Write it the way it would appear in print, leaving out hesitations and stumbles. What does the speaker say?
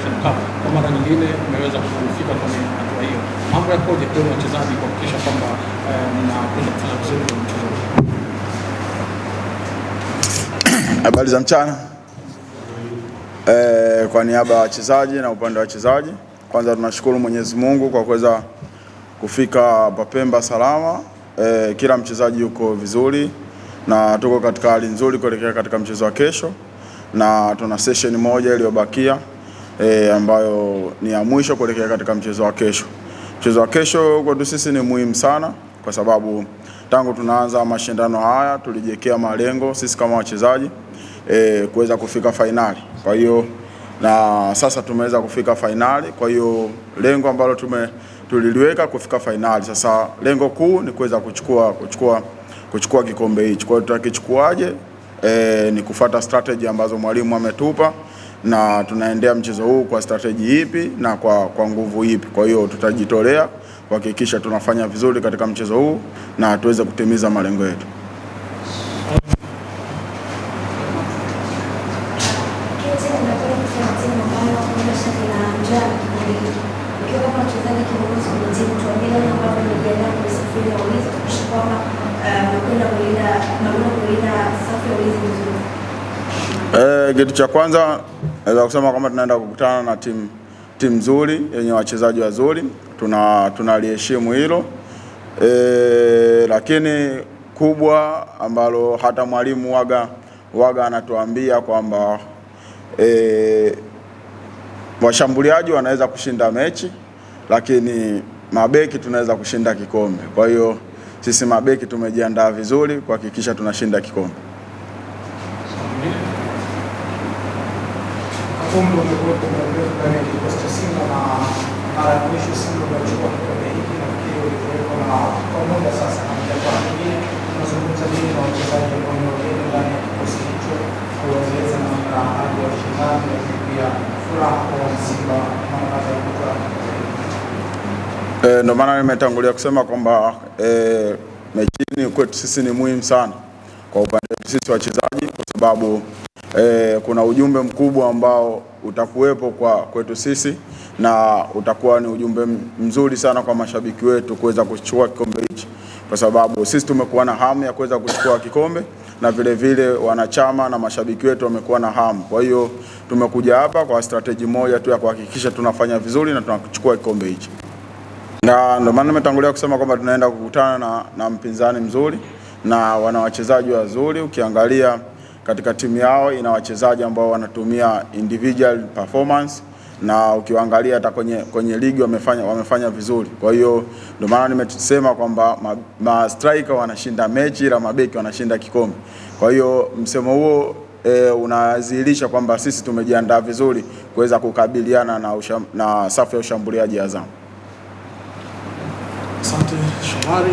Mkapa. Kwa mara nyingine mmeweza kufika kwenye hatua hiyo. Mambo yakoje kwa wachezaji kuhakikisha kwamba mnakwenda kufanya vizuri kwenye mchezo huu? Habari za mchana. Kwa niaba ya wachezaji na upande wa wachezaji, kwanza tunashukuru Mwenyezi Mungu kwa kuweza kufika Pemba salama. Kila mchezaji yuko vizuri na tuko katika hali nzuri kuelekea katika mchezo wa kesho, na tuna session moja iliyobakia ambayo ni ya mwisho kuelekea katika mchezo wa kesho. Mchezo wa kesho kwetu sisi ni muhimu sana kwa sababu tangu tunaanza mashindano haya tulijiwekea malengo sisi kama wachezaji kuweza kufika fainali. Kwa hiyo na sasa tumeweza kufika fainali. Kwa hiyo lengo ambalo tuliliweka kufika fainali. Sasa lengo kuu ni kuweza kuchukua kikombe hichi. Kwa hiyo tutakichukuaje? Ni kufuata strategy ambazo mwalimu ametupa, na tunaendea mchezo huu kwa strategy ipi na kwa nguvu ipi. Kwa hiyo tutajitolea kuhakikisha tunafanya vizuri katika mchezo huu na tuweze kutimiza malengo yetu. Kitu cha kwanza naweza kusema kwamba tunaenda kukutana na timu nzuri yenye wachezaji wazuri, tunaliheshimu hilo. Lakini kubwa ambalo hata mwalimu waga anatuambia kwamba washambuliaji wanaweza kushinda mechi, lakini mabeki tunaweza kushinda kikombe. Kwa hiyo sisi mabeki tumejiandaa vizuri kuhakikisha tunashinda kikombe. Ndio maana nimetangulia kusema kwamba mechi kwetu sisi ni muhimu sana kwa upande wetu sisi wachezaji, kwa sababu kuna ujumbe mkubwa ambao utakuwepo kwetu sisi, na utakuwa ni ujumbe mzuri sana kwa mashabiki wetu kuweza kuchukua kikombe hichi, kwa sababu sisi tumekuwa na hamu ya kuweza kuchukua kikombe, na vile wanachama na mashabiki wetu wamekuwa na hamu. Kwa hiyo tumekuja hapa kwa strategy moja tu ya kuhakikisha tunafanya vizuri na tunachukua kikombe hichi. Na ndio maana nimetangulia kusema kwamba tunaenda kukutana na mpinzani mzuri na wana wachezaji wazuri. Ukiangalia katika timu yao ina wachezaji ambao wanatumia individual performance, na ukiangalia hata kwenye ligi wamefanya vizuri. Kwa hiyo ndio maana nimesema kwamba striker wanashinda mechi ila mabeki wanashinda kikombe. Kwa hiyo msemo huo unazihirisha kwamba sisi tumejiandaa vizuri kuweza kukabiliana na safu ya ushambuliaji Azam. Asante Shomari.